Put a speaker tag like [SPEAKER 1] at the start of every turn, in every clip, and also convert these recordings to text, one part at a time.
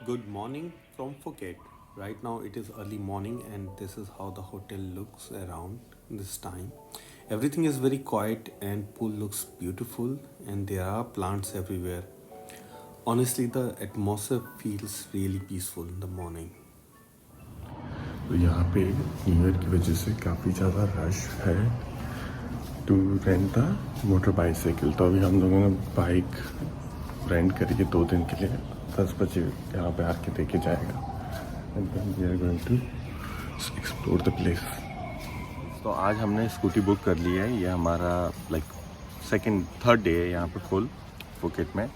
[SPEAKER 1] Good morning from Phuket. Right now it is early morning and this is how the hotel looks around this time. Everything is very quiet and pool looks beautiful and there are plants everywhere. Honestly, the atmosphere feels really peaceful in the morning.
[SPEAKER 2] तो यहाँ पे new year की वजह से काफ़ी ज़्यादा rush है to rent the motor bicycle. तो अभी हम लोगों ने बाइक रेंट करी है 2 दिन के लिए। 10 बजे यहाँ पे आके देके जाएगा and then we are going to explore the place. तो आज हमने स्कूटी बुक कर ली है। ये हमारा सेकंड थर्ड डे है यहाँ पे फुल फुकेट में।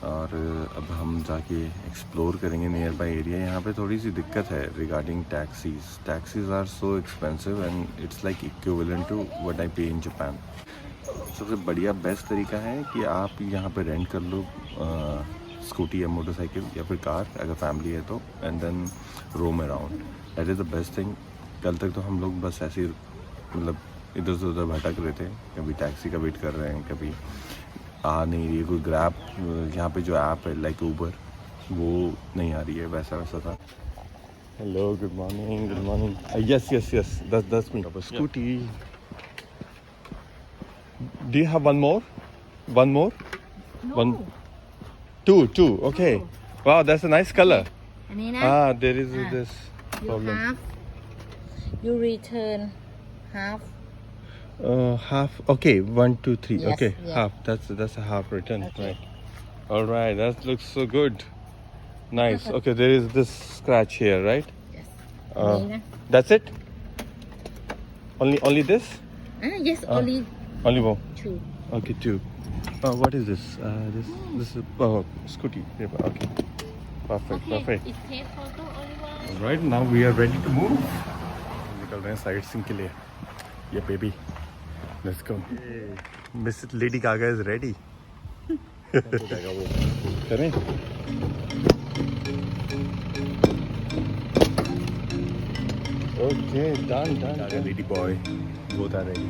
[SPEAKER 2] और अब हम जाके एक्सप्लोर करेंगे नियर बाय एरिया। यहाँ पे थोड़ी सी दिक्कत है regarding taxis are so expensive and it's like equivalent to what I pay in Japan. सबसे बढ़िया बेस्ट तरीका है कि आप यहाँ पे रेंट कर लो स्कूटी या मोटरसाइकिल या फिर कार अगर फैमिली है तो, and then roam around. That is the best thing. कल तक तो हम लोग बस ऐसे ही मतलब इधर से उधर भटक रहे थे, कभी टैक्सी का वेट कर रहे हैं, कभी आ नहीं रही है कोई ग्रैब। यहाँ पे जो ऐप है लाइक ऊबर वो नहीं आ रही है, वैसा था। Hello good morning yes yes yes 10 minute scooty. Do you have one more one two okay wow that's a nice colour.
[SPEAKER 3] อันนี้นะ
[SPEAKER 2] there is this
[SPEAKER 3] you
[SPEAKER 2] problem.
[SPEAKER 3] half you return half
[SPEAKER 2] Half okay 1 2 3
[SPEAKER 3] Yes,
[SPEAKER 2] okay
[SPEAKER 3] yeah.
[SPEAKER 2] half that's a half return
[SPEAKER 3] Okay.
[SPEAKER 2] right. All right, that looks so good. Nice. Okay, there is this scratch here, right?
[SPEAKER 3] yes
[SPEAKER 2] Uh,
[SPEAKER 3] อันนี้นะ
[SPEAKER 2] that's it. Only this.
[SPEAKER 3] yes only
[SPEAKER 2] Only one.
[SPEAKER 3] two
[SPEAKER 2] Okay, two. What is this? This is scooty. Yeah, okay. Perfect.
[SPEAKER 3] it take photo only one
[SPEAKER 2] All right, now we are ready to move. निकल रहे हैं sight seeing के लिए। Yeah baby let's go. Miss Lady Gaga is ready. करें okay done lady boy both are ready.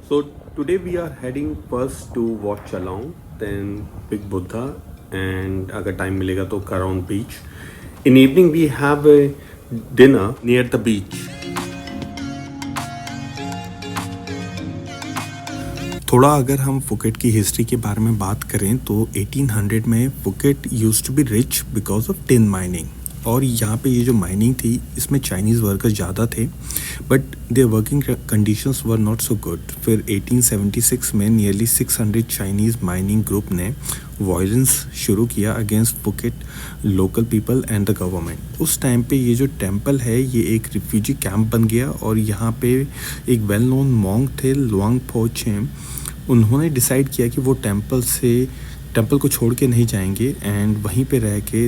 [SPEAKER 1] So today we are heading first to Wat Chalong, then Big Buddha, and अगर time मिलेगा तो Karong Beach. In evening we have a dinner near the beach. थोड़ा अगर हम Phuket की history के बारे में बात करें तो 1800 में Phuket used to be rich because of tin mining. और यहाँ पे ये जो माइनिंग थी इसमें चाइनीज़ वर्कर्स ज़्यादा थे but their working conditions were not so good. फिर 1876 में नियरली 600 चाइनीज़ माइनिंग ग्रुप ने वायलेंस शुरू किया against Phuket local people and the government. उस टाइम पे ये जो टेंपल है ये एक रिफ्यूजी कैंप बन गया और यहाँ पे एक वेल नोन मॉन्क थे लुआंग फो छेम। उन्होंने डिसाइड किया कि वो टेंपल को छोड़ के नहीं जाएंगे एंड वहीं पे रह के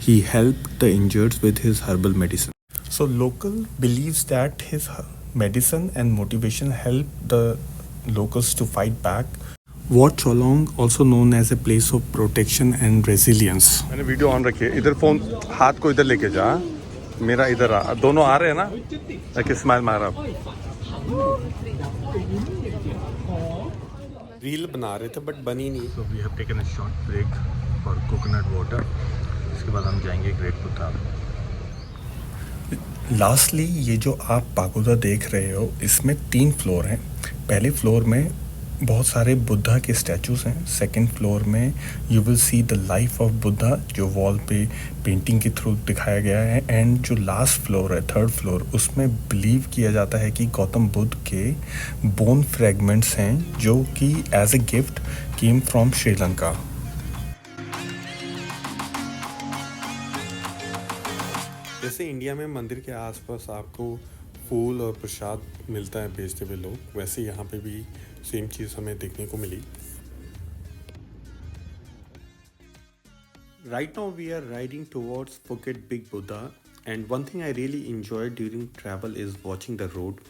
[SPEAKER 1] he help the injureds with his herbal medicine. So local believes that his medicine and motivation help the locals to fight back. Wat Chalong also known as a place of protection and resilience.
[SPEAKER 2] मैंने video on रखी है। इधर phone हाथ को इधर लेके जा, मेरा इधर आ, दोनों आ रहे हैं ना। एक स्माइल मारा।
[SPEAKER 1] रील बना रहे थे बट बनी नहीं।
[SPEAKER 2] So we have taken a short break for coconut water. इसके बाद हम जाएंगे ग्रेट बुद्धा।
[SPEAKER 4] लास्टली ये जो आप पागोदा देख रहे हो इसमें 3 फ्लोर हैं। पहले फ्लोर में बहुत सारे बुद्धा के स्टैचूज़ हैं। सेकंड फ्लोर में you will see the life of Buddha जो वॉल पे पेंटिंग के थ्रू दिखाया गया है। एंड जो लास्ट फ्लोर है थर्ड फ्लोर उसमें बिलीव किया जाता है कि गौतम बुद्ध के बोन फ्रेगमेंट्स हैं जो कि as a gift came from Sri Lanka.
[SPEAKER 1] जैसे इंडिया में मंदिर के आसपास आपको फूल और प्रसाद मिलता है बेचते हुए लोग, वैसे यहाँ पे भी सेम चीज़ हमें देखने को मिली। Right now we are riding towards Phuket Big Buddha and one thing I really enjoyed during travel is watching the road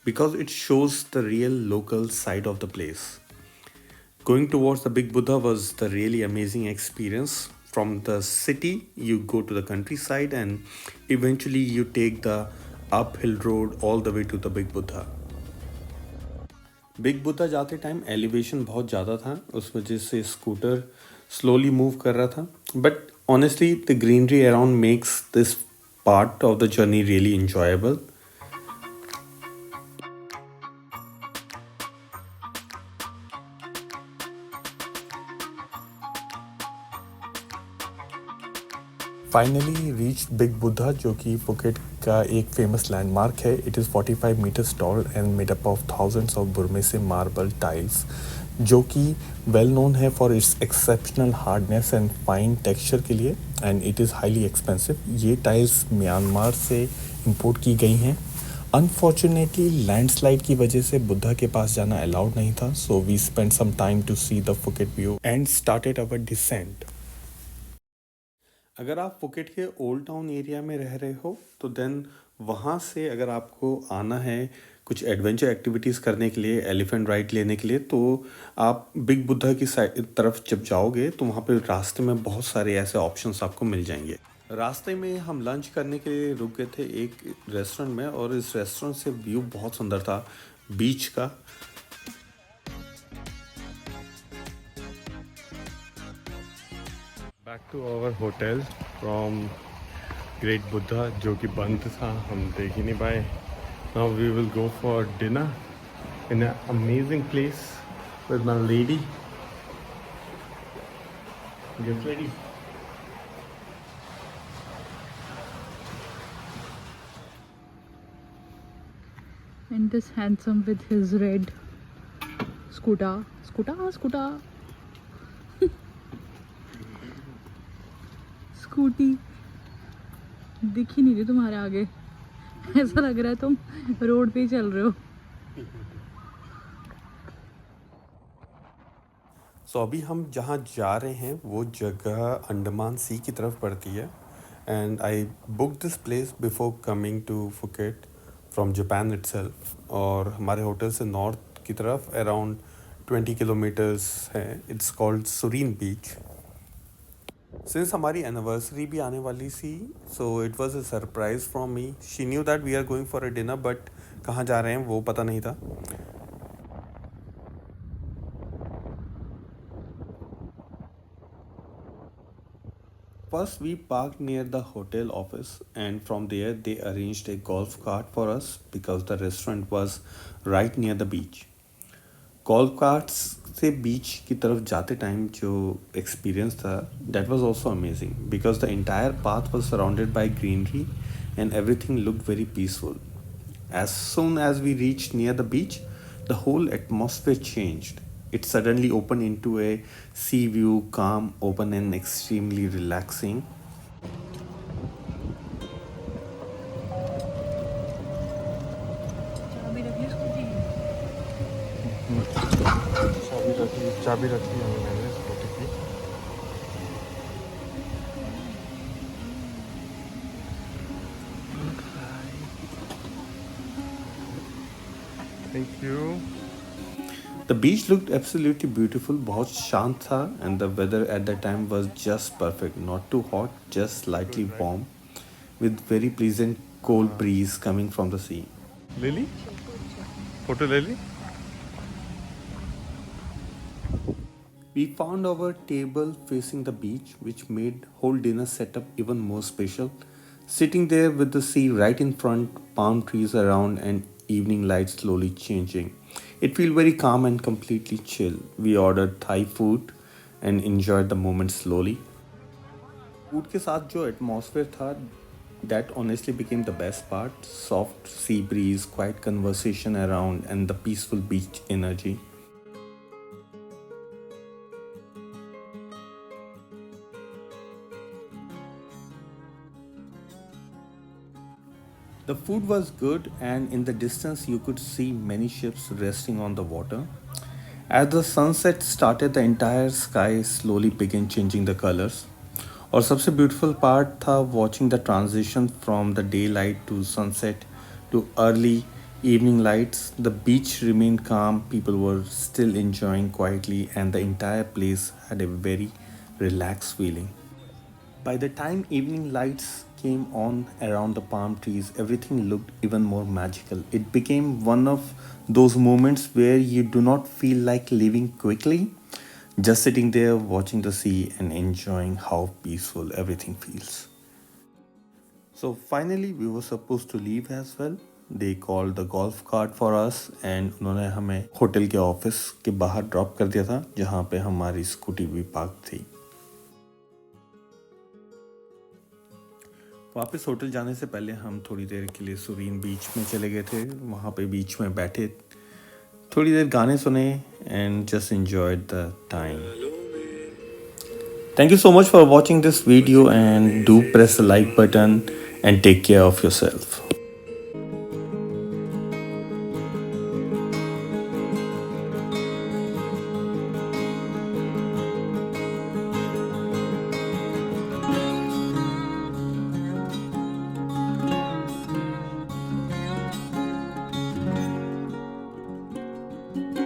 [SPEAKER 1] because it shows the real local side of the place. Going towards the Big Buddha was the really amazing experience. from the city, you go to the countryside, and eventually you take the uphill road all the way to the Big Buddha. Big Buddha जाते time elevation बहुत ज़्यादा था, उस वजह से scooter slowly move कर रहा था, but honestly the greenery around makes this part of the journey really enjoyable.
[SPEAKER 4] Finally reach Big Buddha, जो कि फुकेट का एक फेमस लैंडमार्क है. It is 45 metres tall and made up of thousands of Burmese marble tiles, जो कि well known है for its exceptional hardness and fine texture के लिए, and it is highly expensive. ये tiles Myanmar से import की गई हैं. अनफॉर्चुनेटली लैंडस्लाइड की वजह से बुद्धा के पास जाना अलाउड नहीं था, so we spend some time to see the Phuket view and started our descent.
[SPEAKER 1] अगर आप फुकेट के ओल्ड टाउन एरिया में रह रहे हो तो देन वहाँ से अगर आपको आना है कुछ एडवेंचर एक्टिविटीज़ करने के लिए, एलिफेंट राइड लेने के लिए, तो आप बिग बुद्धा की साइड तरफ जब जाओगे तो वहाँ पे रास्ते में बहुत सारे ऐसे ऑप्शंस आपको मिल जाएंगे. रास्ते में हम लंच करने के लिए रुक गए थे एक रेस्टोरेंट में, और इस रेस्टोरेंट से व्यू बहुत सुंदर था बीच का.
[SPEAKER 2] Back to our hotel from great Buddha, जो कि बंद था, हम देख ही नहीं पाए. Now we will go for dinner in a amazing place with my lady. Get ready.
[SPEAKER 3] And this handsome with his red scooter. Scooty दिख ही नहीं रही तुम्हारे आगे, ऐसा लग रहा है तुम रोड पे ही चल रहे हो.
[SPEAKER 1] सो अभी हम जहाँ जा रहे हैं वो जगह अंडमान सी की तरफ पड़ती है, and I book this place before coming to Phuket from Japan itself. और हमारे होटल से नॉर्थ की तरफ अराउंड 20 किलोमीटर्स है. It's called Surin beach. Since हमारी एनिवर्सरी भी आने वाली थी, so it was a surprise from me. She knew that we are going for a dinner, but कहाँ जा रहे हैं वो पता नहीं था. First, we parked near the hotel office, and from there, they arranged a golf cart for us because the restaurant was right near the beach. Golf carts से बीच की तरफ जाते टाइम जो एक्सपीरियंस था, that was also amazing because the entire path was surrounded by greenery and everything looked very peaceful. As soon as we reached near the beach, the whole atmosphere changed. It suddenly opened into a sea view, calm, open, and extremely relaxing.
[SPEAKER 2] चाबी रखी है मैंने scooty की. Thank you.
[SPEAKER 1] The beach looked absolutely beautiful, बहुत शांत था, and the weather at that time was just perfect. Not too hot, just slightly warm, with very pleasant cold breeze coming from the sea.
[SPEAKER 2] Lily? Photo Lily?
[SPEAKER 1] We found our table facing the beach, which made whole dinner setup even more special. Sitting there with the sea right in front, palm trees around, and evening light slowly changing. It felt very calm and completely chill. We ordered Thai food and enjoyed the moment slowly. Food के साथ जो atmosphere था, that honestly became the best part. Soft sea breeze, quiet conversation around, and the peaceful beach energy. The food was good, and in the distance you could see many ships resting on the water. As the sunset started, the entire sky slowly began changing the colors. और सबसे beautiful part था watching the transition from the daylight to sunset to early evening lights. The beach remained calm, people were still enjoying quietly, and the entire place had a very relaxed feeling. By the time evening lights came on around the palm trees, everything looked even more magical. It became one of those moments where you do not feel like living quickly, just sitting there watching the sea and enjoying how peaceful everything feels. So finally we were supposed to leave as well. They called the golf cart for us and उन्होंने हमें hotel के office के बाहर drop कर दिया था जहाँ पे हमारी स्कूटी भी पार्क थी. वापस होटल जाने से पहले हम थोड़ी देर के लिए सुरीन बीच में चले गए थे. वहाँ पे बीच में बैठे थोड़ी देर गाने सुने and just enjoyed the time. Thank you so much for watching this video and do press the like button and take care of yourself.